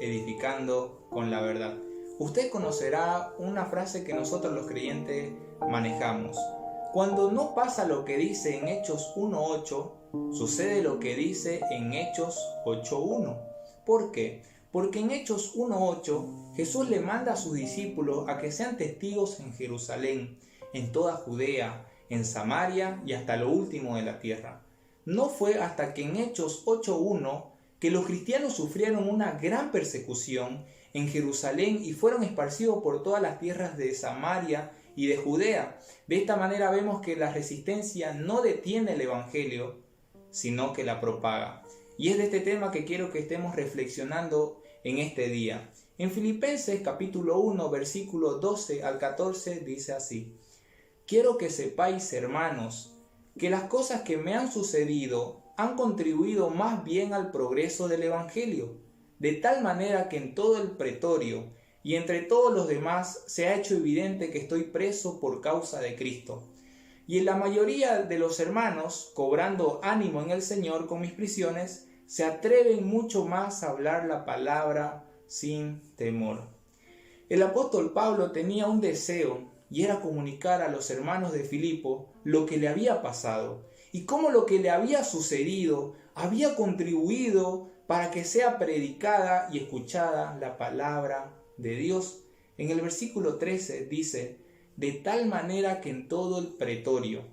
edificando con la verdad. Usted conocerá una frase que nosotros los creyentes manejamos. Cuando no pasa lo que dice en Hechos 1:8, sucede lo que dice en Hechos 8:1. ¿Por qué? Porque en Hechos 1:8 Jesús le manda a sus discípulos a que sean testigos en Jerusalén, en toda Judea, en Samaria y hasta lo último de la tierra. No fue hasta que en Hechos 8:1 que los cristianos sufrieron una gran persecución en Jerusalén y fueron esparcidos por todas las tierras de Samaria y de Judea. De esta manera vemos que la resistencia no detiene el Evangelio, sino que la propaga. Y es de este tema que quiero que estemos reflexionando en este día. En Filipenses capítulo 1, versículo 12 al 14 dice así: Quiero que sepáis, hermanos, que las cosas que me han sucedido han contribuido más bien al progreso del Evangelio, de tal manera que en todo el pretorio y entre todos los demás se ha hecho evidente que estoy preso por causa de Cristo. Y en la mayoría de los hermanos, cobrando ánimo en el Señor con mis prisiones, se atreven mucho más a hablar la palabra sin temor. El apóstol Pablo tenía un deseo, y era comunicar a los hermanos de Filipo lo que le había pasado y cómo lo que le había sucedido había contribuido para que sea predicada y escuchada la palabra de Dios. En el versículo 13 dice: de tal manera que en todo el pretorio.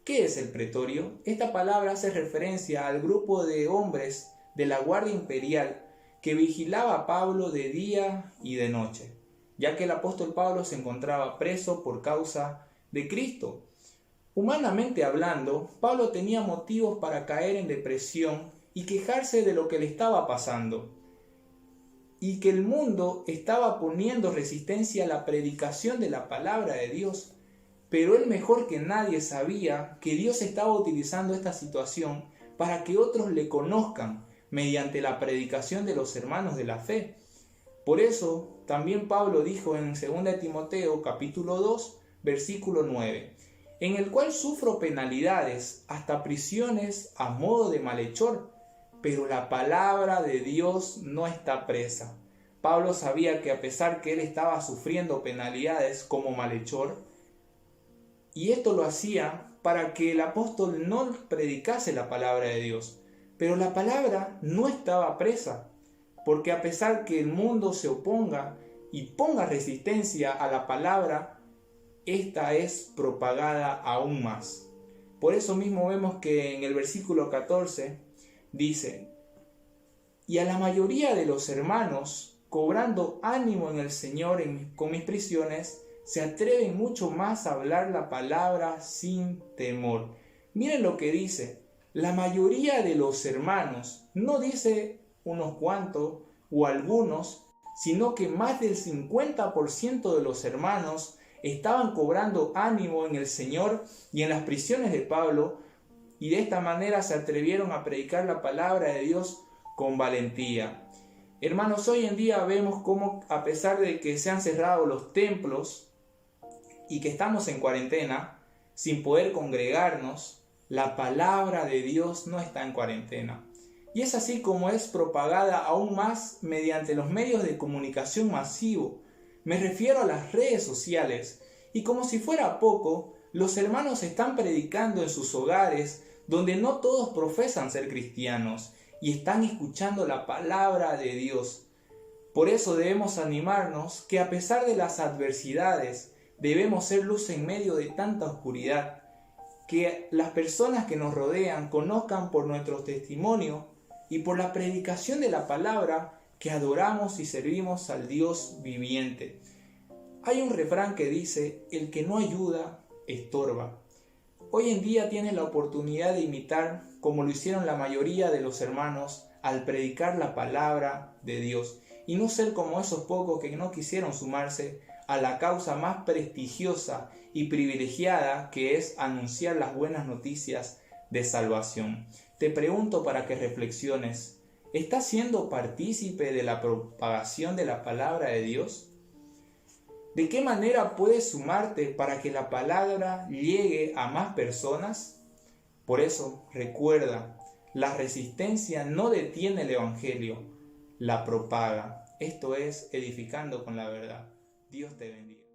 ¿Qué es el pretorio? Esta palabra hace referencia al grupo de hombres de la Guardia Imperial que vigilaba a Pablo de día y de noche, ya que el apóstol Pablo se encontraba preso por causa de Cristo. Humanamente hablando, Pablo tenía motivos para caer en depresión y quejarse de lo que le estaba pasando, y que el mundo estaba poniendo resistencia a la predicación de la palabra de Dios. Pero él mejor que nadie sabía que Dios estaba utilizando esta situación para que otros le conozcan mediante la predicación de los hermanos de la fe. Por eso también Pablo dijo en 2 Timoteo capítulo 2 versículo 9: en el cual sufro penalidades, hasta prisiones a modo de malhechor, pero la palabra de Dios no está presa. Pablo sabía que a pesar que él estaba sufriendo penalidades como malhechor, y esto lo hacía para que el apóstol no predicase la palabra de Dios, pero la palabra no estaba presa, porque a pesar que el mundo se oponga y ponga resistencia a la palabra, esta es propagada aún más. Por eso mismo vemos que en el versículo 14 dice: y a la mayoría de los hermanos, cobrando ánimo en el Señor con mis prisiones, se atreven mucho más a hablar la palabra sin temor. Miren lo que dice: la mayoría de los hermanos, no dice unos cuantos o algunos, sino que más del 50% de los hermanos estaban cobrando ánimo en el Señor y en las prisiones de Pablo, y de esta manera se atrevieron a predicar la palabra de Dios con valentía. Hermanos, hoy en día vemos cómo, a pesar de que se han cerrado los templos y que estamos en cuarentena, sin poder congregarnos, la palabra de Dios no está en cuarentena. Y es así como es propagada aún más mediante los medios de comunicación masivo. Me refiero a las redes sociales, y como si fuera poco, los hermanos están predicando en sus hogares, donde no todos profesan ser cristianos, y están escuchando la palabra de Dios. Por eso debemos animarnos que a pesar de las adversidades, debemos ser luz en medio de tanta oscuridad, que las personas que nos rodean conozcan por nuestro testimonio y por la predicación de la palabra que adoramos y servimos al Dios viviente. Hay un refrán que dice: el que no ayuda, estorba. Hoy en día tienes la oportunidad de imitar como lo hicieron la mayoría de los hermanos al predicar la palabra de Dios, y no ser como esos pocos que no quisieron sumarse a la causa más prestigiosa y privilegiada, que es anunciar las buenas noticias de salvación. Te pregunto para que reflexiones: ¿estás siendo partícipe de la propagación de la palabra de Dios? ¿De qué manera puedes sumarte para que la palabra llegue a más personas? Por eso, recuerda, la resistencia no detiene el Evangelio, la propaga. Esto es Edificando con la Verdad. Dios te bendiga.